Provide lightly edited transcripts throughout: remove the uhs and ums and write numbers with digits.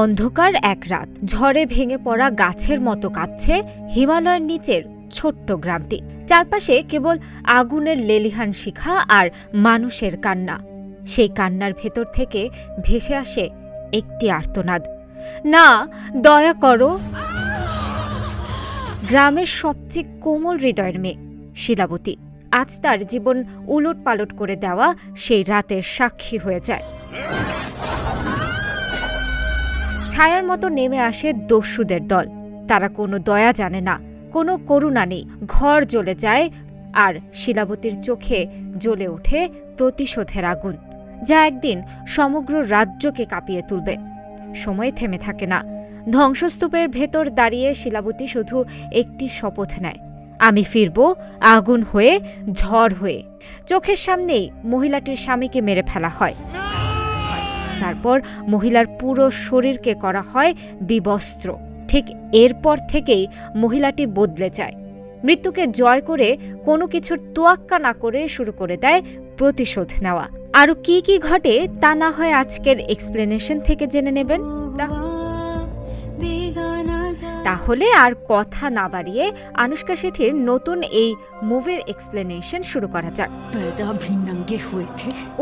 অন্ধকার এক রাত, ঝড়ে ভেঙে পড়া গাছের মতো কাঁপছে হিমালয়ের নিচের ছোট্ট গ্রামটি। চারপাশে কেবল আগুনের লেলিহান শিখা আর মানুষের কান্না। সেই কান্নার ভেতর থেকে ভেসে আসে একটি আর্তনাদ, না, দয়া করো। গ্রামের সবচেয়ে কোমল হৃদয়ের মেয়ে শিলাবতী আজ তার জীবন উলট পালট করে দেওয়া সেই রাতের সাক্ষী হয়ে যায়। ছায়ার মতো নেমে আসে দস্যুদের দল। তারা কোনো দয়া জানে না, কোনো করুণা নেই। ঘর জ্বলে যায় আর শিলাবতীর চোখে জ্বলে ওঠে প্রতিশোধের আগুন, যা একদিন সমগ্র রাজ্যকে কাঁপিয়ে তুলবে। সময় থেমে থাকে না। ধ্বংসস্তূপের ভেতর দাঁড়িয়ে শিলাবতী শুধু একটি শপথ নেয়, আমি ফিরব আগুন হয়ে, ঝড় হয়ে। চোখের সামনেই মহিলাটির স্বামীকে মেরে ফেলা হয়। তারপর মহিলার পুরো শরীরকে করা হয় বিবস্ত্র। ঠিক এরপর থেকেই মহিলাটি বদলে যায়। মৃত্যুকে জয় করে কোনো কিছুর তোয়াক্কা না করে শুরু করে দেয় প্রতিশোধ নেওয়া। আরও কি কি ঘটে তা না হয় আজকের এক্সপ্লেনেশন থেকে জেনে নেবেন। তাহলে আর কথা না বাড়িয়ে আনুশকা শেঠির নতুন এই মুভির এক্সপ্লেনেশন শুরু করা যাক।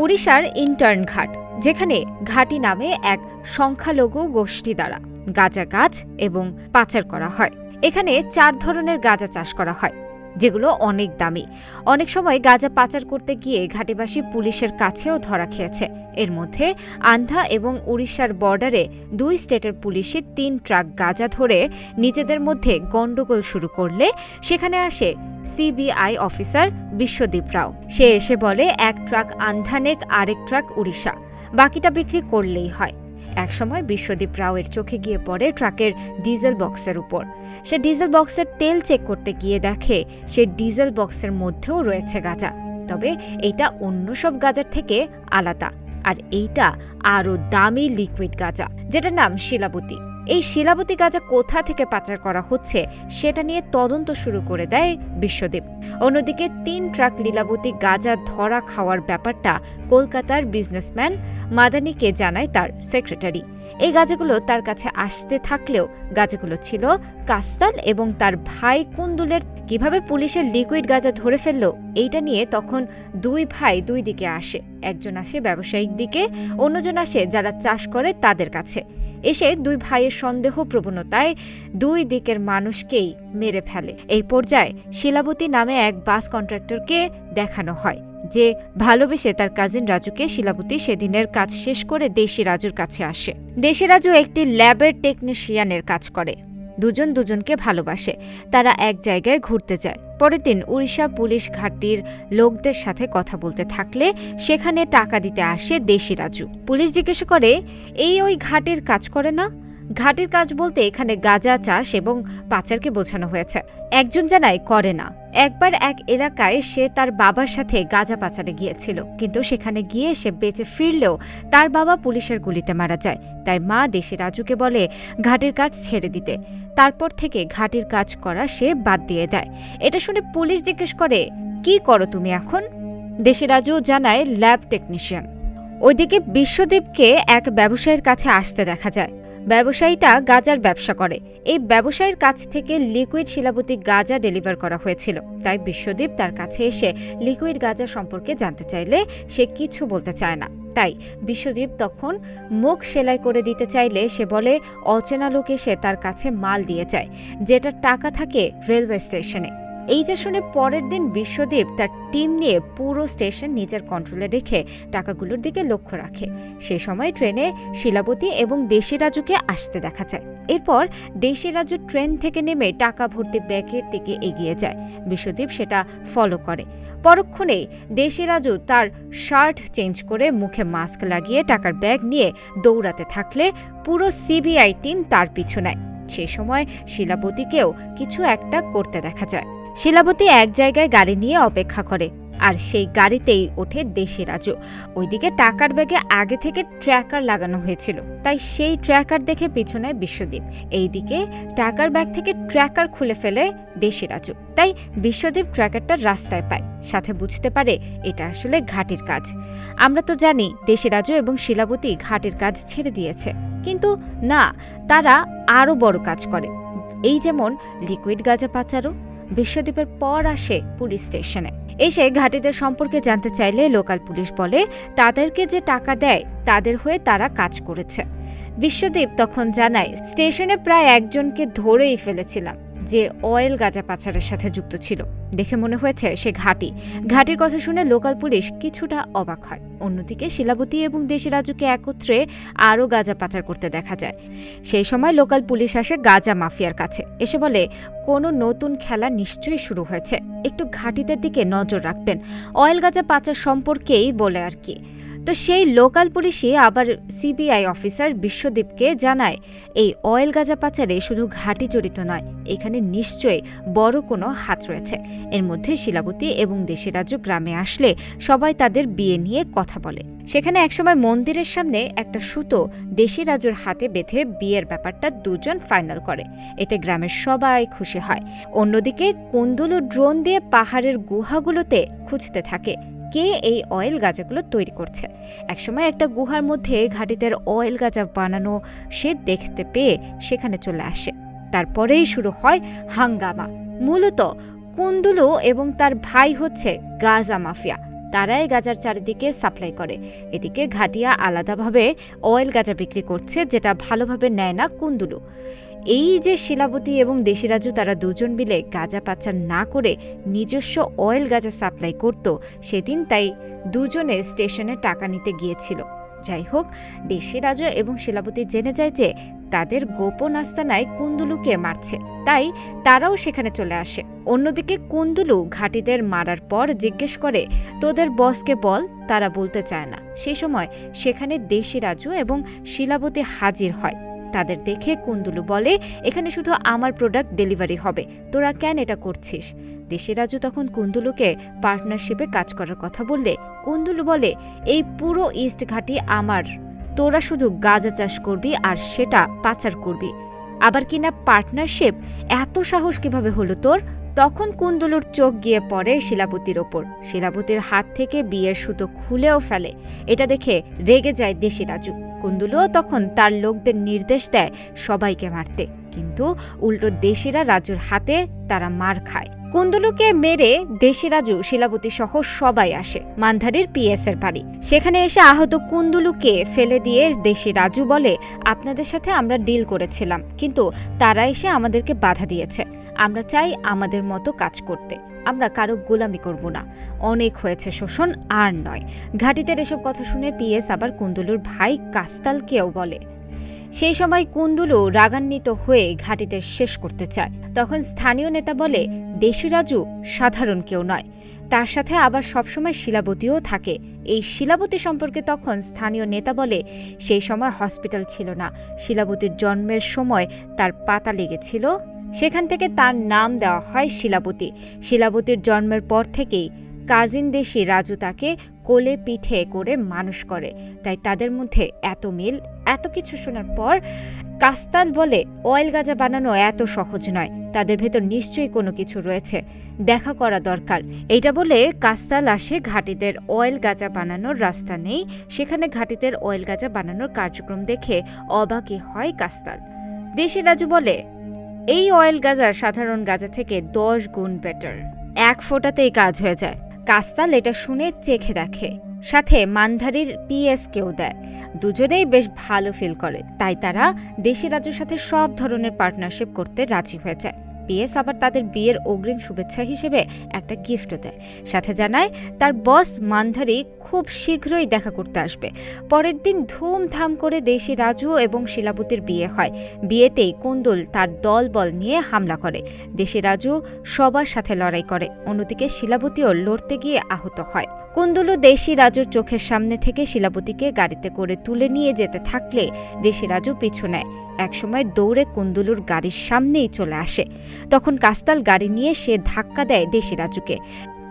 ওড়িশার ইন্টার্ন ঘাট, যেখানে ঘাটি নামে এক সংখ্যালঘু গোষ্ঠী দ্বারা গাঁজা গাছ এবং পাচার করা হয়। এখানে 4 ধরনের গাঁজা চাষ করা হয়, যেগুলো অনেক দামি। অনেক সময় গাঁজা পাচার করতে গিয়ে ঘাটিবাসী পুলিশের কাছেও ধরা খেয়েছে। এর মধ্যে আন্ধ্রা এবং উড়িষ্যার বর্ডারে 2 স্টেটের পুলিশই 3 ট্রাক গাঁজা ধরে নিজেদের মধ্যে গন্ডগোল শুরু করলে সেখানে আসে সিবিআই অফিসার বিশ্বদীপ রাও। সে এসে বলে 1 ট্রাক আন্ধ্রানেক, আরেক ট্রাক উড়িষ্যা, বাকিটা বিক্রি করলেই হয়। একসময় বিশ্বদীপ রাওয়ের চোখে গিয়ে পড়ে ট্রাকের ডিজেল বক্সের উপর। সে ডিজেল বক্সের তেল চেক করতে গিয়ে দেখে সে ডিজেল বক্সের মধ্যেও রয়েছে গাঁজা, তবে এইটা অন্য সব গাঁজার থেকে আলাদা। আর এইটা আরও দামি লিকুইড গাঁজা, যেটার নাম শিলাবতী। এই শিলাবতী গাঁজা কোথা থেকে পাচার করা হচ্ছে সেটা নিয়ে তদন্ত শুরু করে দেয় বিশ্বদীপ। অন্যদিকে 3 ট্রাক লীলাবতী গাঁজা ধরা খাওয়ার ব্যাপারটা কলকাতার বিজনেসম্যান মাদানিকে জানায় তার সেক্রেটারি। এই গাঁজাগুলো তার কাছে আসতে থাকলেও গাঁজাগুলো ছিল কাস্তাল এবং তার ভাই কুন্দুলের। কিভাবে পুলিশের লিকুইড গাঁজা ধরে ফেলল এইটা নিয়ে তখন 2 ভাই 2 দিকে আসে। একজন আসে ব্যবসায়িক দিকে, অন্যজন আসে যারা চাষ করে তাদের কাছে। এসে 2 ভাইয়ের সন্দেহ প্রবণতায় 2 দিকের মানুষকেই মেরে ফেলে। এই পর্যায়ে শিলাবতী নামে এক বাস কন্ট্রাক্টরকে দেখানো হয় যে ভালোবেসে তার কাজিন রাজুকে শিলাবতী সেদিনের কাজ শেষ করে দেশি রাজুর কাছে আসে। দেশি রাজু একটি ল্যাবের টেকনিশিয়ানের কাজ করে। দুজন দুজনকে ভালোবাসে। তারা এক জায়গায় ঘুরতে যায়। পরের দিন উড়িষ্যা পুলিশ ঘাটির লোকদের সাথে কথা বলতে থাকলে সেখানে টাকা দিতে আসে দেশি রাজু। পুলিশ জিজ্ঞেস করে, এই ওই ঘাটের কাজ করে না? ঘাটের কাজ বলতে এখানে গাঁজা চাষ এবং পাচারকে বোঝানো হয়েছে। একজন জানায় করে না। একবার এক এলাকায় সে তার বাবার সাথে গাঁজা পাচারে গিয়েছিল, কিন্তু সেখানে গিয়ে সে বেঁচে ফিরলেও তার বাবা পুলিশের গুলিতে মারা যায়। তাই মা দেশি রাজুকে বলে ঘাটের কাজ ছেড়ে দিতে। তারপর থেকে ঘাটের কাজ করা সে বাদ দিয়ে দেয়। এটা শুনে পুলিশ জিজ্ঞেস করে, কি করো তুমি এখন? দেশি রাজু জানায় ল্যাব টেকনিশিয়ান। ওইদিকে বিশ্বদীপকে এক ব্যবসায়ীর কাছে আসতে দেখা যায়। ব্যবসায়ীটা গাঁজার ব্যবসা করে। এই ব্যবসায়ীর কাছ থেকে লিকুইড শিলাবতী গাঁজা ডেলিভার করা হয়েছিল। তাই বিশ্বদীপ তার কাছে এসে লিকুইড গাঁজা সম্পর্কে জানতে চাইলে সে কিছু বলতে চায় না। তাই বিশ্বদীপ তখন মুখ সেলাই করে দিতে চাইলে সে বলে অচেনা লোক এসে তার কাছে মাল দিয়ে যায়, যেটার টাকা থাকে রেলওয়ে স্টেশনে। এইটা শুনে পরের দিন বিশ্বদীপ তার টিম নিয়ে পুরো স্টেশন নিজের কন্ট্রোলে রেখে টাকাগুলোর দিকে লক্ষ্য রাখে। সে সময় ট্রেনে শিলাবতী এবং দেশি রাজুকে আসতে দেখা যায়। এরপর দেশি রাজু ট্রেন থেকে নেমে টাকা ভর্তি ব্যাগের দিকে এগিয়ে যায়। বিশ্বদীপ সেটা ফলো করে। পরক্ষণেই দেশি রাজু তার শার্ট চেঞ্জ করে মুখে মাস্ক লাগিয়ে টাকার ব্যাগ নিয়ে দৌড়াতে থাকলে পুরো সিবিআই টিম তার পিছু নেয়। সে সময় শিলাবতীকেও কিছু একটা করতে দেখা যায়। শিলাবতী এক জায়গায় গাড়ি নিয়ে অপেক্ষা করে, আর সেই গাড়িতেই ওঠে দেশি রাজু। ওইদিকে টাকার ব্যাগে আগে থেকে ট্র্যাকার লাগানো হয়েছিল, তাই সেই ট্র্যাকার দেখে পিছু নেয় বিশ্বদীপ। এইদিকে টাকার ব্যাগ থেকে ট্র্যাকার খুলে ফেলে দেশি রাজু। তাই বিশ্বদীপ ট্র্যাকারটা রাস্তায় পায়, সাথে বুঝতে পারে এটা আসলে ঘাটির কাজ। আমরা তো জানি দেশি রাজু এবং শিলাবতী ঘাটির কাজ ছেড়ে দিয়েছে। কিন্তু না, তারা আরও বড় কাজ করে। এই যেমন লিকুইড গাঁজা পাচারও। বিশ্বদ্বীপের পর আসে পুলিশ স্টেশনে। এসে ঘাটিদের সম্পর্কে জানতে চাইলে লোকাল পুলিশ বলে তাদেরকে যে টাকা দেয় তাদের হয়ে তারা কাজ করেছে। বিশ্বদ্বীপ তখন জানায়, স্টেশনে প্রায় একজনকে ধরেই ফেলেছিলাম যে অয়েল গাঁজা পাচারের সাথে যুক্ত ছিল। দেখে মনে হয়েছে সে ঘাটির কথা শুনে লোকাল পুলিশ কিছুটা অবাক হয়। অন্যদিকে শিলাবতী এবং দেশি রাজুকে একত্রে আরও গাঁজা পাচার করতে দেখা যায়। সেই সময় লোকাল পুলিশ আসে গাঁজা মাফিয়ার কাছে, এসে বলে কোনো নতুন খেলা নিশ্চয়ই শুরু হয়েছে, একটু ঘাটিদের দিকে নজর রাখবেন, অয়েল গাঁজা পাচার সম্পর্কেই বলে আর কি। তো সেই লোকাল পুলিশই আবার সিবিআই অফিসার বিশ্বদ্বীপকে জানায়, এই অয়েল গাঁজা পাচারে শুধু ঘাটি জড়িত নয়, এখানে নিশ্চয়ই বড় কোনো হাত রয়েছে। এর মধ্যে শিলাবতী এবং দেশি রাজু গ্রামে আসলে সবাই তাদের বিয়ে নিয়ে কথা বলে। সেখানে একসময় মন্দিরের সামনে একটা সুতো দেশি রাজুর হাতে বেঁধে বিয়ের ব্যাপারটা দুজন ফাইনাল করে। এতে গ্রামের সবাই খুশি হয়। অন্যদিকে কুন্দুলু ড্রোন দিয়ে পাহাড়ের গুহাগুলোতে খুঁজতে থাকে কে এই অয়েল গাঁজাগুলো তৈরি করছে। একসময় একটা গুহার মধ্যে ঘাটিদের অয়েল গাঁজা বানানো সে দেখতে পেয়ে সেখানে চলে আসে। তারপরেই শুরু হয় হাঙ্গামা। মূলত কুন্দুলু এবং তার ভাই হচ্ছে গাঁজা মাফিয়া, তারাই গাঁজার চারিদিকে সাপ্লাই করে। এদিকে ঘাটিয়া আলাদাভাবে অয়েল গাঁজা বিক্রি করছে, যেটা ভালোভাবে নেয় না কুন্দুলু। এই যে শিলাবতী এবং দেশি রাজু তারা দুজন মিলে গাঁজা পাচার না করে নিজস্ব অয়েল গাঁজা সাপ্লাই করত, সেদিন তাই দুজনে স্টেশনে টাকা নিতে গিয়েছিল। যাই হোক, দেশি রাজু এবং শিলাবতী জেনে যায় যে তাদের গোপন আস্তানায় কুন্দুলুকে মারছে, তাই তারাও সেখানে চলে আসে। অন্যদিকে কুন্দুলু ঘাটিদের মারার পর জিজ্ঞেস করে, তোদের বসকে বল। তারা বলতে চায় না। সেই সময় সেখানে দেশি রাজু এবং শিলাবতী হাজির হয়। তাদের দেখে কুন্দুলু বলে, এখানে শুধু আমার প্রোডাক্ট ডেলিভারি হবে, তোরা কেন এটা করছিস? দেশি রাজু তখন কুন্দুলুকে পার্টনারশিপে কাজ করার কথা বললে কুন্দুলু বলে, এই পুরো ইস্ট ঘাটি আমার, তোরা শুধু গাঁজা চাষ করবি আর সেটা পাচার করবি। আবার কিনা পার্টনারশিপ? এত সাহস কিভাবে হলো তোর? তখন কুন্দুলুর চোখ গিয়ে পড়ে শিলাবতীর ওপর। শিলাবতীর হাত থেকে বিয়ের সুতো খুলেও ফেলে। এটা দেখে রেগে যায় দেশি রাজু। কুন্দুলুও তখন তার লোকদের নির্দেশ দেয় সবাইকে মারতে, কিন্তু উল্টো দেশিরা রাজুর হাতে তারা মার খায়। কুন্দুলুকে মেরে দেশি রাজু, শিলাবতী সহ সবাই আসে মানধারীর পিএস এর বাড়ি। সেখানে এসে আহত কুন্দুলুকে ফেলে দিয়ে দেশি রাজু বলে, আপনাদের সাথে আমরা ডিল করেছিলাম, কিন্তু তারা এসে আমাদেরকে বাধা দিয়েছে। আমরা চাই আমাদের মতো কাজ করতে, আমরা কারো গোলামি করব না। অনেক হয়েছে শোষণ, আর নয়। ঘাটিদের এসব কথা শুনে পিএস আবার কুন্দুলুর ভাই কাস্তালকেও বলে। সেই সময় কুন্দুলু রাগান্বিত হয়ে ঘাটিদের শেষ করতে চায়। তখন স্থানীয় নেতা বলে, দেশি রাজু সাধারণ কেউ নয়, তার সাথে আবার সবসময় শিলাবতীও থাকে। এই শিলাবতী সম্পর্কে তখন স্থানীয় নেতা বলে, সেই সময় হসপিটাল ছিল না, শিলাবতীর জন্মের সময় তার পাতা লেগেছিল, সেখান থেকে তার নাম দেওয়া হয় শিলাবতী। শিলাবতীর জন্মের পর থেকেই কাজিন দেশি রাজু তাকে কোলে পিঠে করে মানুষ করে, তাই তাদের মধ্যে এত মিল। এত কিছু শোনার পর কাস্তাল বলে, অয়েল গাঁজা বানানো এত সহজ নয়, তাদের ভেতর নিশ্চয়ই কোনো কিছু রয়েছে, দেখা করা দরকার। এইটা বলে কাস্তাল আসে ঘাটিদের অয়েল গাঁজা বানানোর রাস্তা নেই, সেখানে ঘাটিদের অয়েল গাঁজা বানানোর কার্যক্রম দেখে অবাকই হয় কাস্তাল। দেশি রাজু বলে, এই অয়েল গাঁজা সাধারণ গাঁজা থেকে 10 গুণ বেটার, এক ফোঁটাতেই কাজ হয়ে যায়। কাস্তাল এটা শুনে চেখে দেখে, সাথে মানধারীর পিএসকেও দেয়। দুজনেই বেশ ভালো ফিল করে, তাই তারা দেশি রাজুর সাথে সব ধরনের পার্টনারশিপ করতে রাজি হয়ে যায়। পিএস আবার তাদের বিয়ের অগ্রিম শুভেচ্ছা হিসেবে একটা গিফটও দেয়, সাথে জানায় তার বস মানধারী খুব শীঘ্রই দেখা করতে আসবে। পরের দিন ধুমধাম করে দেশি রাজু এবং শিলাবতীর বিয়ে হয়। বিয়েতেই কুন্দুল তার দলবল নিয়ে হামলা করে। দেশি রাজু সবার সাথে লড়াই করে, অন্যদিকে শিলাবতীও লড়তে গিয়ে আহত হয়। কুন্দুলু দেশি রাজুর চোখের সামনে থেকে শিলাবতীকে গাড়িতে করে তুলে নিয়ে যেতে থাকলে দেশি রাজু পিছু নেয়। একসময় দৌড়ে কুন্দুলুর গাড়ির সামনেই চলে আসে। তখন কাস্তাল গাড়ি নিয়ে সে ধাক্কা দেয় দেশি রাজুকে।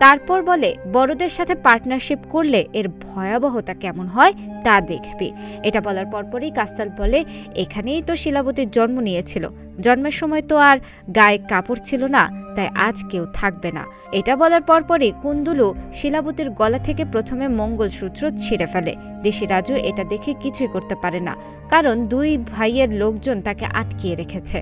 তারপর বলে, বড়দের সাথে পার্টনারশিপ করলে এর ভয়াবহতা কেমন হয় তা দেখবি। এটা বলার পরপরই কাস্তাল বলে, এখানেই তো শিলাবতীর জন্ম নিয়েছিল, জন্মের সময় তো আর গায়ে কাপড় ছিল না, তাই আজ কেউ থাকবে না। এটা বলার পরপরই কুন্দুলু শিলাবতীর গলা থেকে প্রথমে মঙ্গলসূত্র ছিঁড়ে ফেলে। দেশিরাজু এটা দেখে কিছুই করতে পারে না, কারণ দুই ভাইয়ের লোকজন তাকে আটকিয়ে রেখেছে।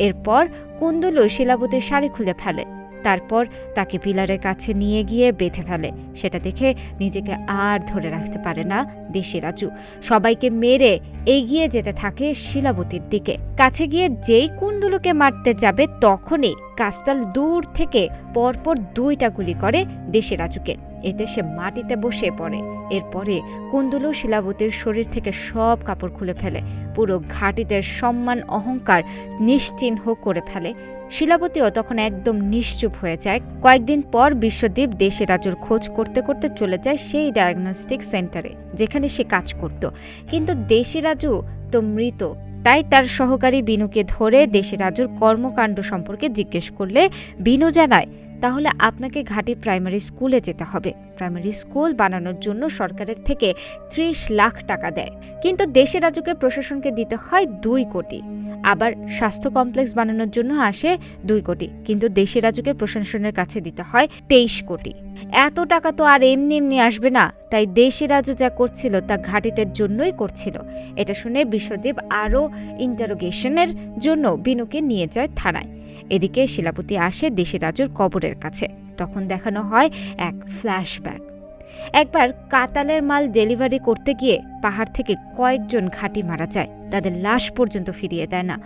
এরপর কুন্দুলু শিলাবতীর শাড়ি খুলে ফেলে, তারপর তাকে পিলারের কাছে নিয়ে গিয়ে বেঁধে ফেলে। সেটা দেখে নিজেকে আর ধরে রাখতে পারে না দেশিরাজু, সবাইকে মেরে এগিয়ে যেতে থাকে শিলাবতীর দিকে। কাছে গিয়ে যেই কুন্দুলুকে মারতে যাবে তখনই কাস্তাল দূর থেকে পরপর 2টা গুলি করে দেশিরাজুকে। এতে সে মাটিতে বসে পড়ে। এরপরে কুন্দুলু শিলাবতীর শরীর থেকে সব কাপড় খুলে ফেলে, পুরো ঘাটিদের সম্মান অহংকার নিশ্চিহ্ন করে ফেলে। শিলাবতীও তখন একদম নিশ্চুপ হয়ে যায়। কয়েকদিন পর বিশ্বদীপ দেশিরাজুর খোঁজ করতে করতে চলে যায় সেই ডায়াগনস্টিক সেন্টারে যেখানে সে কাজ করত, কিন্তু দেশিরাজু তো মৃত। তাই তার সহকারী বিনুকে ধরে দেশিরাজুর কর্মকাণ্ড সম্পর্কে জিজ্ঞেস করলে বিনু জানায়, তাহলে আপনাকে ঘাটি প্রাইমারি স্কুলে যেতে হবে। প্রাইমারি স্কুল বানানোর জন্য সরকারের থেকে 30 লাখ টাকা দেয়, কিন্তু দেশিরাজুকে প্রশাসনকে দিতে হয় 2 কোটি। আবার স্বাস্থ্য কমপ্লেক্স বানানোর জন্য আসে 2 কোটি, কিন্তু দেশিরাজুকে প্রশাসনের কাছে দিতে হয় 23 কোটি। এত টাকা তো আর এমনি এমনি আসবে না, তাই দেশিরাজু যা করছিল তা ঘাটিদের জন্যই করছিল। এটা শুনে বিশ্বদীপ আরও ইন্টারোগেশনের জন্য বিনুকে নিয়ে যায় থানায়। এদিকে শিলাবতী আসে দেশিরাজুর কবরের কাছে। তখন দেখানো হয় এক ফ্ল্যাশব্যাক। একবার কাতালের মাল ডেলিভারি করতে গিয়ে পাহাড় থেকে কয়েকজন ঘাটি মারা যায়, তাদের লাশ পর্যন্ত ফিরিয়ে দেয় না।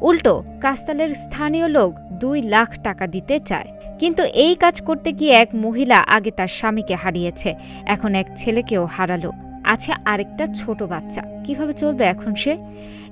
উল্টো কাস্তালের স্থানীয় লোক 2 লাখ টাকা দিতে চায়, কিন্তু এই কাজ করতে গিয়ে এক মহিলা আগে তার স্বামীকে হারিয়েছে, এখন এক ছেলেকেও হারালো, আছে আরেকটা ছোট বাচ্চা। কিভাবে চলবে এখন সে?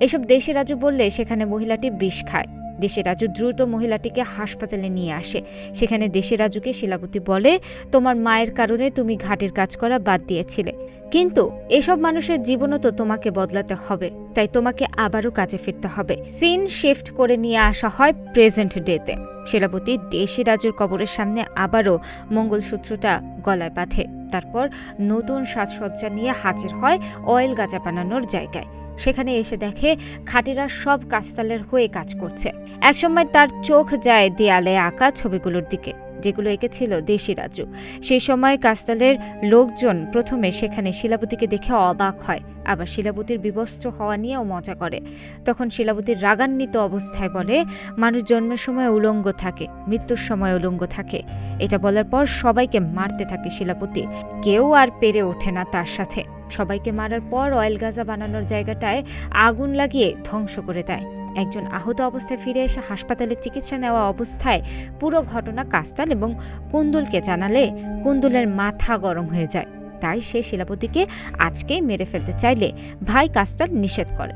এসব দেশিরাজু বললে সেখানে মহিলাটি বিষ খায়। দেশিরাজু দ্রুত মহিলাটিকে হাসপাতালে নিয়ে আসে। সেখানে দেশিরাজুকে শিলাবতী বলে, তোমার মায়ের কারণে তুমি ঘাটের কাজ করা বাদ দিয়েছিলে, কিন্তু এসব মানুষের জীবনও তো তোমাকে বদলাতে হবে, তাই তোমাকে আবারও কাজে ফিরতে হবে। সিন শিফট করে নিয়ে আসা হয় প্রেজেন্ট ডেতে। শিলাবতী দেশিরাজুর কবরের সামনে আবারও মঙ্গলসূত্রটা গলায় বাঁধে। তারপর নতুন সাজসজ্জা নিয়ে হাজির হয় অয়েল গাঁজা বানানোর জায়গায়। সেখানে এসে দেখে খাটিরা সব কাস্তালের হয়ে কাজ করছে। একসময় তার চোখ যায় দেয়ালে আঁকা ছবিগুলোর দিকে, যেগুলো এঁকেছিল দেশিরাজু। সেই সময় কাস্তালের লোকজন প্রথমে সেখানে শিলাবতীকে দেখে অবাক হয়, আবার শিলাবতীর বিবস্ত্র হওয়া নিয়েও মজা করে। তখন শিলাবতীর রাগান্বিত অবস্থায় বলে, মানুষ জন্মের সময় উলঙ্গ থাকে, মৃত্যুর সময় উলঙ্গ থাকে। এটা বলার পর সবাইকে মারতে থাকে শিলাবতী। কেউ আর পেরে ওঠে না তার সাথে। সবাইকে মারার পর অয়েল গাঁজা বানানোর জায়গাটায় আগুন লাগিয়ে ধ্বংস করে দেয়। একজন আহত অবস্থায় ফিরে এসে হাসপাতালে চিকিৎসা নেওয়া অবস্থায় পুরো ঘটনা কাস্তাল এবং কুন্দুলকে জানালে কুন্দুলের মাথা গরম হয়ে যায়। তাই সে শিলাবতীকে আজকেই মেরে ফেলতে চাইলে ভাই কাস্তাল নিষেধ করে।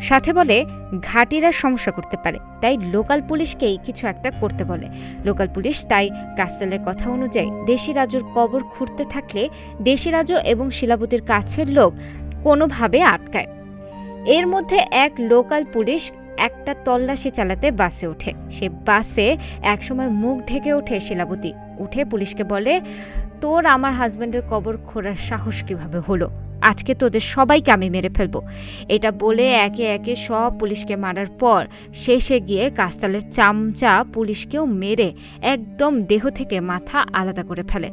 সাথে বলে ঘাটিরা সমস্যা করতে পারে, তাই লোকাল পুলিশকেই কিছু একটা করতে বলে। লোকাল পুলিশ তাই কাস্তালের কথা অনুযায়ী দেশিরাজুর কবর খুঁড়তে থাকলে দেশিরাজু এবং শিলাবতীর কাছের লোক কোনোভাবে আটকায়। এর মধ্যে এক লোকাল পুলিশ একটা তল্লাশি চালাতে বাসে ওঠে। সে বাসে একসময় মুখ ঢেকে ওঠে শিলাবতী। উঠে পুলিশকে বলে, তোর আমার হাজব্যান্ডের কবর খোঁড়ার সাহস কিভাবে হলো? আজকে তোদের সবাইকে আমি মেরে ফেলবো। এটা বলে একে একে সব পুলিশকে মারার পর শেষে গিয়ে কাস্তালের চামচা পুলিশকেও মেরে একদম দেহ থেকে মাথা আলাদা করে ফেলে।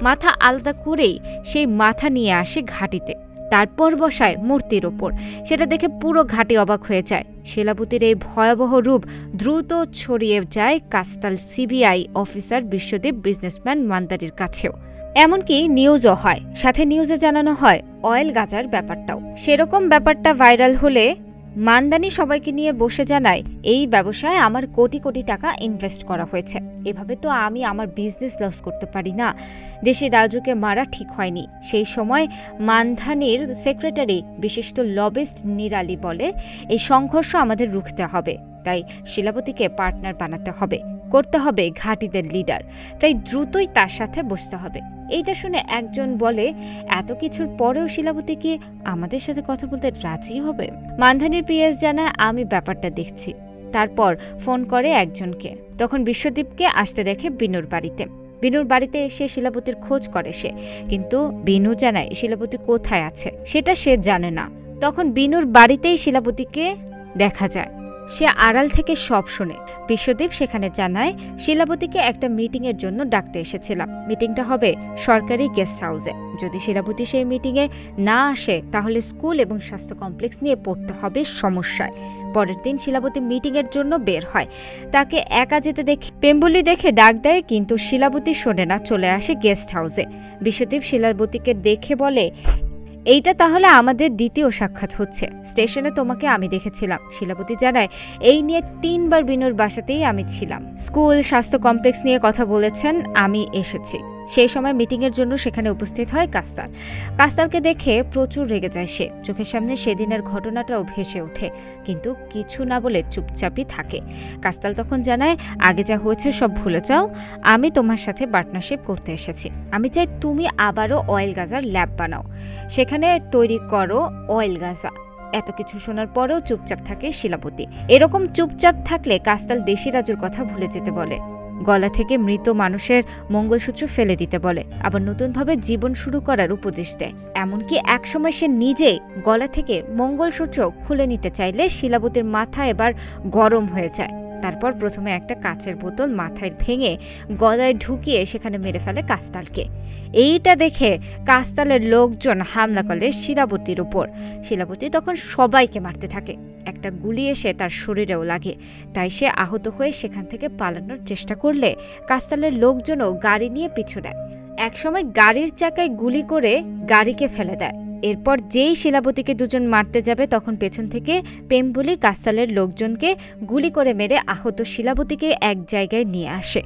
মাথা আলাদা করেই সেই মাথা নিয়ে আসে ঘাটিতে, তারপর বসায় মূর্তির ওপর। সেটা দেখে পুরো ঘাটি অবাক হয়ে যায়। শিলাবতীর এই ভয়াবহ রূপ দ্রুত ছড়িয়ে যায় কাস্তাল সিবিআই অফিসার বিশ্বদীপ বিজনেসম্যান মান্দারির কাছেও। এমনকি নিউজও হয়, সাথে নিউজে জানানো হয় অয়েল গাঁজার ব্যাপারটাও। সেরকম ব্যাপারটা ভাইরাল হলে মান্দানি সবাইকে নিয়ে বসে জানায়, এই ব্যবসায় আমার কোটি কোটি টাকা ইনভেস্ট করা হয়েছে, এভাবে তো আমি আমার বিজনেস লস করতে পারি না। দেশিরাজুকে মারা ঠিক হয়নি। সেই সময় মান্ধানির সেক্রেটারি বিশিষ্ট লবিস্ট নিরালি বলে, এই সংঘর্ষ আমাদের রুখতে হবে, তাই শিলাবতীকে পার্টনার বানাতে হবে, করতে হবে ঘাটিদের লিডার, তাই দ্রুতই তার সাথে বসতে হবে। এইটা শুনে একজন বলে, এত কিছুর পরেও শিলাবতী কি আমাদের সাথে কথা বলতে রাজি হবে? মান্ধানির পিএস জানায়, আমি ব্যাপারটা দেখছি। তারপর ফোন করে একজনকে। তখন বিশ্বদীপকে আসতে দেখে বিনুর বাড়িতে। বিনুর বাড়িতে এসে শিলাবতীর খোঁজ করে সে, কিন্তু বিনু জানায় শিলাবতী কোথায় আছে সেটা সে জানে না। তখন বিনুর বাড়িতেই শিলাবতীকে দেখা যায়। সে আড়াল থেকে সব শোনে। বিশ্বদীপ সেখানে জানায়, শিলাবতীকে একটা মিটিংয়ের জন্য ডাকতে এসেছিলাম। মিটিংটা হবে সরকারি গেস্ট হাউসে। যদি শিলাবতী সেই মিটিংয়ে না আসে তাহলে স্কুল এবং স্বাস্থ্য কমপ্লেক্স নিয়ে পড়তে হবে সমস্যায়। পরের দিন শিলাবতী মিটিংয়ের জন্য বের হয়। তাকে একা যেতে দেখে পেম্বুলি দেখে ডাক দেয়, কিন্তু শিলাবতী শোনে না, চলে আসে গেস্ট হাউসে। বিশ্বদীপ শিলাবতীকে দেখে বলে, এইটা তাহলে আমাদের দ্বিতীয় সাক্ষাৎ হচ্ছে। স্টেশনে তোমাকে আমি দেখেছিলাম। শিলাবতী জানায়, এই নিয়ে 3 বার বিনুর বাসাতেই আমি ছিলাম। স্কুল স্বাস্থ্য কমপ্লেক্স নিয়ে কথা বলেছেন, আমি এসেছি। সেই সময় মিটিংয়ের জন্য সেখানে উপস্থিত হয় কাস্তাল। কাস্তালকে দেখে প্রচুর রেগে যায় সে। চোখের সামনে সেদিনের ঘটনাটাও ভেসে ওঠে, কিন্তু কিছু না বলে চুপচাপই থাকে। কাস্তাল তখন জানায়, আগে যা হয়েছে সব ভুলে যাও। আমি তোমার সাথে পার্টনারশিপ করতে এসেছি। আমি চাই তুমি আবারও অয়েল গাজার ল্যাব বানাও, সেখানে তৈরি করো অয়েল গাজা। এত কিছু শোনার পরেও চুপচাপ থাকে শিলাবতী। এরকম চুপচাপ থাকলে কাস্তাল দেশিরাজুর কথা ভুলে যেতে বলে, গলা থেকে মৃত মানুষের মঙ্গলসূত্র ফেলে দিতে বলে, আবার নতুনভাবে জীবন শুরু করার উপদেশ দেয়। এমনকি একসময় সে নিজেই গলা থেকে মঙ্গলসূত্র খুলে নিতে চাইলে শিলাবতীর মাথা এবার গরম হয়ে যায়। তারপর প্রথমে একটা কাচের বোতল মাথায় ভেঙে গলায় ঢুকিয়ে সেখানে মেরে ফেলে কাস্তালকে। এইটা দেখে কাস্তালের লোকজন হামলা করে শিলাবতীর উপর। শিলাবতী তখন সবাইকে মারতে থাকে। একটা গুলি এসে তার শরীরেও লাগে, তাই সে আহত হয়ে সেখান থেকে পালানোর চেষ্টা করলে কাস্তালের লোকজনও গাড়ি নিয়ে পিছু নেয়। একসময় গাড়ির চাকায় গুলি করে গাড়িকে ফেলে দেয়। এরপর যেই শিলাবতীকে দুজন মারতে যাবে তখন পেছন থেকে পেম্বুলি কাস্তালের লোকজনকে গুলি করে মেরে আহত শিলাবতীকে এক জায়গায় নিয়ে আসে,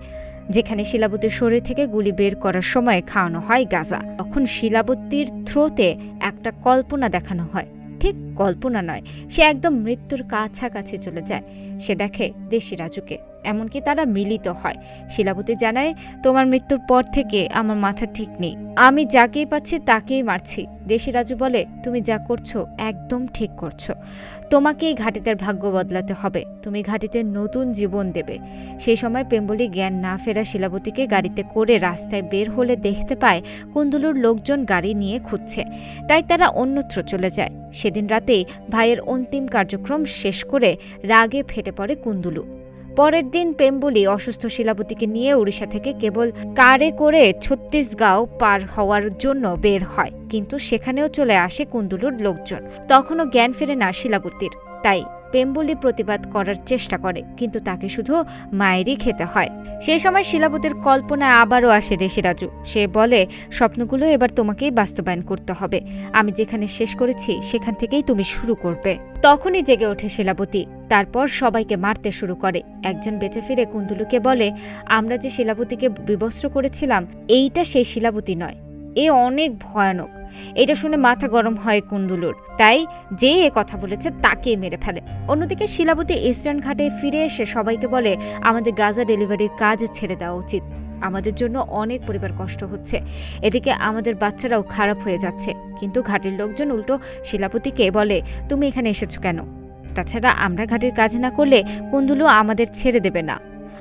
যেখানে শিলাবতীর শরীর থেকে গুলি বের করার সময় খাওয়ানো হয় গাঁজা। তখন শিলাবতীর থ্রোতে একটা কল্পনা দেখানো হয়। ঠিক কল্পনা নয়, সে একদম মৃত্যুর কাছাকাছি চলে যায়। সে দেখে দেশিরাজুকে, এমনকি তারা মিলিত হয়। শিলাবতী জানায়, তোমার মৃত্যুর পর থেকে আমার মাথা ঠিক নেই, আমি যাকেই পাচ্ছি তাকেই মারছি। দেশিরাজু বলে, তুমি যা করছো একদম ঠিক করছো। তোমাকেই ঘাটিতের ভাগ্য বদলাতে হবে, তুমি ঘাটিতে নতুন জীবন দেবে। সেই সময় পেম্বলি জ্ঞান না ফেরা শিলাবতীকে গাড়িতে করে রাস্তায় বের হলে দেখতে পায় কুন্দুলুর লোকজন গাড়ি নিয়ে খুঁজছে, তাই তারা অন্যত্র চলে যায়। সেদিন রাতেই ভাইয়ের অন্তিম কার্যক্রম শেষ করে রাগে ফেটে পড়ে কুন্দুলু। পরের দিন পেম্বুলি অসুস্থ শিলাবতীকে নিয়ে উড়িষ্যা থেকে কেবল কারে করে ছত্তিশগড় পার হওয়ার জন্য বের হয়, কিন্তু সেখানেও চলে আসে কুন্দুলুর লোকজন। তখনও জ্ঞান ফেরে না শিলাবতীর, তাই পেম্বুলি প্রতিবাদ করার চেষ্টা করে, কিন্তু তাকে শুধু মায়েরই খেতে হয়। সেই সময় শিলাবতীর কল্পনায় আবারও আসে দেশিরাজু। সে বলে, স্বপ্নগুলো এবার তোমাকেই বাস্তবায়ন করতে হবে। আমি যেখানে শেষ করেছি সেখান থেকেই তুমি শুরু করবে। তখনই জেগে ওঠে শিলাবতী। তারপর সবাইকে মারতে শুরু করে। একজন বেঁচে ফিরে কুন্দুলুকে বলে, আমরা যে শিলাবতীকে বিবস্ত্র করেছিলাম এইটা সেই শিলাবতী নয়, এ অনেক ভয়ানক। এটা শুনে মাথা গরম হয় কুন্দুলুর, তাই যে এ কথা বলেছে তাকেই মেরে ফেলে। অন্যদিকে শিলাবতী ইস্টার্ন ঘাটে ফিরে এসে সবাইকে বলে, আমাদের গাজা ডেলিভারির কাজ ছেড়ে দেওয়া উচিত। আমাদের জন্য অনেক পরিবার কষ্ট হচ্ছে, এদিকে আমাদের বাচ্চারাও খারাপ হয়ে যাচ্ছে। কিন্তু ঘাটের লোকজন উল্টো শিলাবতীকে বলে, তুমি এখানে এসেছো কেন? তাছাড়া আমরা ঘাটের কাজ না করলে কুন্দুলু আমাদের ছেড়ে দেবে না,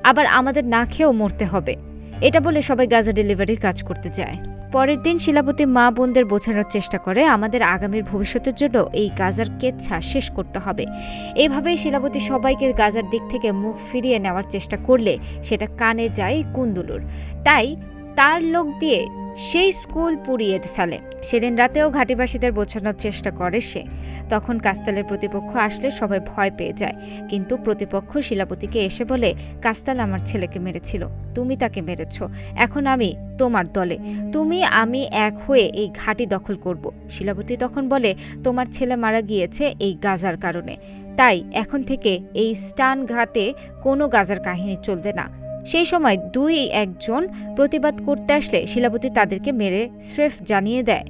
আবার আমাদের না খেয়েও মরতে হবে। এটা বলে সবাই গাজা ডেলিভারির কাজ করতে যায়। পরের দিন শিলাবতী মা বোনদের বোঝানোর চেষ্টা করে, আমাদের আগামীর ভবিষ্যতের জন্য এই গাজার কেচ্ছা শেষ করতে হবে। এইভাবেই শিলাবতী সবাইকে গাজার দিক থেকে মুখ ফিরিয়ে নেওয়ার চেষ্টা করলে সেটা কানে যায় কুন্দুলুর, তাই তার লোক দিয়ে সেই স্কুল পুড়িয়ে ফেলে। সেদিন রাতেও ঘাটিবাসীদের বোঝানোর চেষ্টা করে সে। তখন কাস্তালের প্রতিপক্ষ আসলে সবাই ভয় পেয়ে যায়, কিন্তু প্রতিপক্ষ শিলাবতীকে এসে বলে, কাস্তাল আমার ছেলেকে মেরেছিল, তুমি তাকে মেরেছ, এখন আমি তোমার দলে, তুমি আমি এক হয়ে এই ঘাটি দখল করব। শিলাবতী তখন বলে, তোমার ছেলে মারা গিয়েছে এই গাজার কারণে, তাই এখন থেকে এই স্টান ঘাটে কোনো গাজার কাহিনী চলবে না। সেই সময় দুই একজন প্রতিবাদ করতে আসলে শিলাবতী তাদেরকে মেরে স্রেফ জানিয়ে দেয়,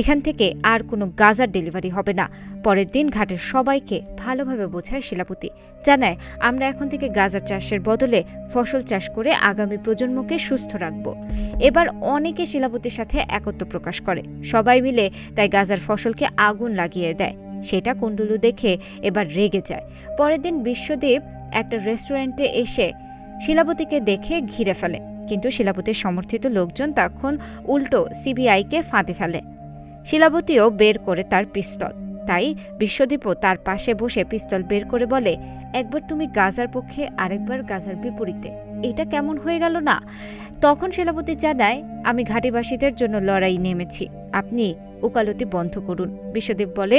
এখান থেকে আর কোনো গাজার ডেলিভারি হবে না। পরের দিন ঘাটের সবাইকে ভালোভাবে বোঝায় শিলাবতী, জানায়, আমরা এখন থেকে গাজা চাষের বদলে ফসল চাষ করে আগামী প্রজন্মকে সুস্থ রাখব। এবার অনেকে শিলাবতীর সাথে একত্র প্রকাশ করে, সবাই মিলে তাই গাজার ফসলকে আগুন লাগিয়ে দেয়। সেটা কুন্দুলু দেখে এবার রেগে যায়। পরের দিন বিশ্বদীপ একটা রেস্টুরেন্টে এসে শিলাবতীকে দেখে ঘিরে ফেলে, কিন্তু শিলাবতীর সমর্থিত লোকজন তখন উল্টো সিবিআইকে ফাঁদে ফেলে। শিলাবতীও বের করে তার পিস্তল। তাই বিশ্বদীপও তার পাশে বসে পিস্তল বের করে বলে, একবার তুমি গাজার পক্ষে আরেকবার গাজার বিপরীতে, এটা কেমন হয়ে গেল না? তখন শিলাবতী জানায়, আমি ঘাটিবাসীদের জন্য লড়াই নেমেছি, আপনি উকালতি বন্ধ করুন। বিশ্বদীপ বলে,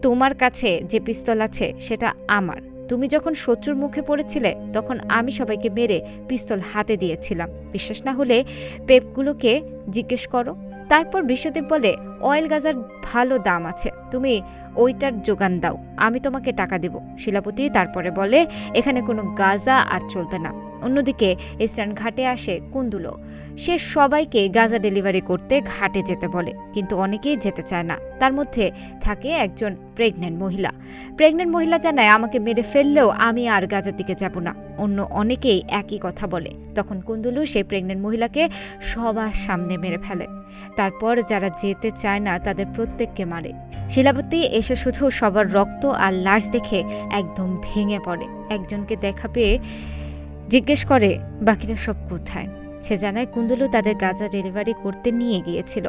তোমার কাছে যে পিস্তল আছে সেটা আমার, তুমি যখন শত্রুর মুখে পড়েছিলে তখন আমি সবাইকে মেরে পিস্তল হাতে দিয়েছিলাম, বিশ্বাস না হলে পেপগুলোকে জিজ্ঞেস করো। তারপর বিশ্বদীপ বলে, অয়েল গাজার ভালো দাম আছে, তুমি ওইটার যোগান দাও, আমি তোমাকে টাকা দেব। শিলাবতী তারপরে বলে, এখানে কোনো গাজা আর চলবে না। অন্যদিকে ইস্টার্ন ঘাটে আসে কুন্দুলো। সে সবাইকে গাজা ডেলিভারি করতে ঘাটে যেতে বলে, কিন্তু অনেকেই যেতে চায় না। তার মধ্যে থাকে একজন প্রেগনেন্ট মহিলা জানায়, আমাকে মেরে ফেললেও আমি আর গাজার দিকে যাব না। অন্য অনেকেই একই কথা বলে। তখন কুন্দুলু সেই প্রেগনেন্ট মহিলাকে সবার সামনে মেরে ফেলে। তারপর যারা যেতে চায় না তাদের প্রত্যেককে মারে। শিলাবতী এসে শুধু সবার রক্ত আর লাশ দেখে একদম ভেঙে পড়ে। একজনকে দেখা পেয়ে জিজ্ঞেস করে, বাকিরা সব কোথায়? সে জানায়, কুন্দুলু তাদের গাজা ডেলিভারি করতে নিয়ে গিয়েছিল।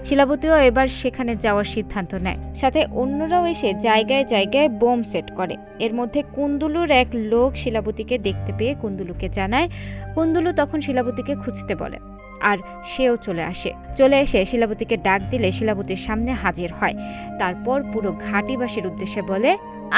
শিলাবতীও এবার সেখানে যাওয়ার সিদ্ধান্ত নেয়। সাথে অন্যরাও এসে জায়গায় জায়গায় বোম সেট করে। এর মধ্যে কুন্দুলুর এক লোক শিলাবতীকে দেখতে পেয়ে কুন্দুলুকে জানায়। কুন্দুলু তখন শিলাবতীকে খুঁজতে বলে, আর সেও চলে এসে শিলাবতীকে ডাক দিলে শিলাবতীর সামনে হাজির হয়। তারপর পুরো ঘাটিবাসীর উদ্দেশ্যে বলে,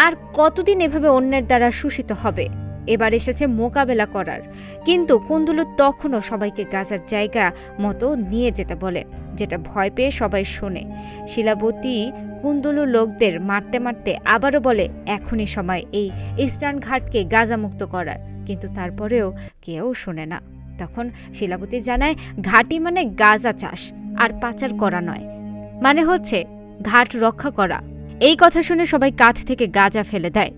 আর কতদিন এভাবে অন্যের দ্বারা শোষিত হবে? এবার এসেছে মোকাবেলা করার। কিন্তু কুন্দুলু তখনও সবাইকে গাজার জায়গা মতো নিয়ে যেতে বলে, যেটা ভয় পেয়ে সবাই শোনে। শিলাবতী কুন্দুলু লোকদের মারতে মারতে আবারও বলে, এখনই সময় এই ইস্টার্ন ঘাটকে গাজা মুক্ত করার। কিন্তু তারপরেও কেউ শোনে না। তখন শিলাবতী জানায়, ঘাটি মানে গাজা চাষ আর পাচার করা নয়, মানে হচ্ছে ঘাট রক্ষা করা। এই কথা শুনে সবাই কাঁধ থেকে গাজা ফেলে দেয়।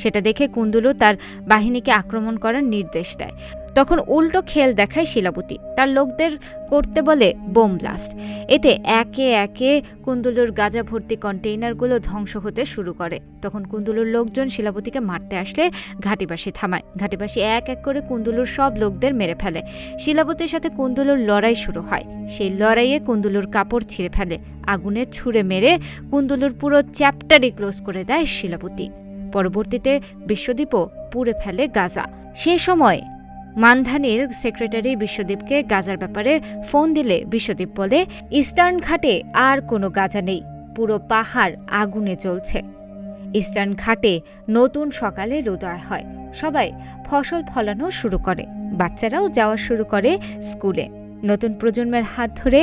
সেটা দেখে কুন্দুলু তার বাহিনীকে আক্রমণ করার নির্দেশ দেয়। তখন উল্টো খেল দেখায় শিলাবতী, তার লোকদের করতে বলে বোম ব্লাস্ট। এতে একে একে কুন্দুলুর গাজা ভর্তি কন্টেইনারগুলো ধ্বংস হতে শুরু করে। তখন কুন্দুলুর লোকজন শিলাবতীকে মারতে আসলে ঘাটিবাসী থামায়। ঘাটিবাসী এক এক করে কুন্দুলুর সব লোকদের মেরে ফেলে। শিলাবতীর সাথে কুন্দুলুর লড়াই শুরু হয়। সেই লড়াইয়ে কুন্দুলুর কাপড় ছিঁড়ে ফেলে, আগুনে ছুঁড়ে মেরে কুন্দুলুর পুরো চ্যাপ্টারই ক্লোজ করে দেয় শিলাবতী। পরবর্তীতে বিশ্বদীপও পুড়ে ফেলে গাজা। সে সময় মানধানীর সেক্রেটারি বিশ্বদীপকে গাজার ব্যাপারে ফোন দিলে বিশ্বদীপ বলে, ইস্টার্ন ঘাটে আর কোনো গাজা নেই, পুরো পাহাড় আগুনে জ্বলছে। ইস্টার্ন ঘাটে নতুন সকালের উদয় হয়। সবাই ফসল ফলানো শুরু করে, বাচ্চারাও যাওয়া শুরু করে স্কুলে। নতুন প্রজন্মের হাত ধরে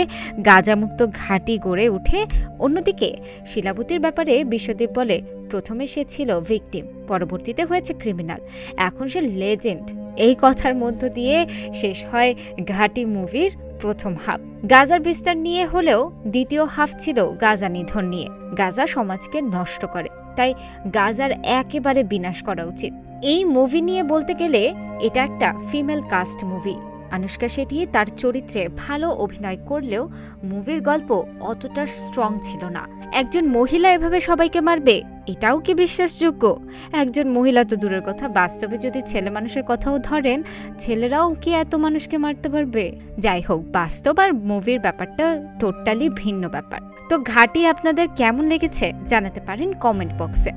গাজামুক্ত ঘাঁটি গড়ে উঠে। অন্যদিকে শিলাবতীর ব্যাপারে বিশ্বদীপ বলে, প্রথমে সে ছিল ভিকটিম, পরবর্তীতে হয়েছে ক্রিমিনাল, এখন সে লেজেন্ড। এই কথার মধ্য দিয়ে শেষ হয় ঘাঁটি মুভির প্রথম হাফ। গাজার বিস্তার নিয়ে হলেও দ্বিতীয় হাফ ছিল গাজা নিধন নিয়ে। গাজা সমাজকে নষ্ট করে, তাই গাজার একেবারে বিনাশ করা উচিত। এই মুভি নিয়ে বলতে গেলে এটা একটা female cast movie. Anushka Shetty তার চরিত্রে ভালো অভিনয় করলেও মুভির গল্প অতটা স্ট্রং ছিল না। একজন মহিলা এভাবে সবাইকে মারবে, এটাও কি বিশ্বাসযোগ্য? একজন মহিলা তো দূরের কথা, বাস্তবে যদি ছেলে মানুষের কথাও ধরেন, ছেলেরাও কি এত মানুষকে মারতে পারবে? যাই হোক, বাস্তব আর মুভির ব্যাপারটা টোটালি ভিন্ন ব্যাপার। তো ঘাটি আপনাদের কেমন লেগেছে জানাতে পারেন কমেন্ট বক্সে।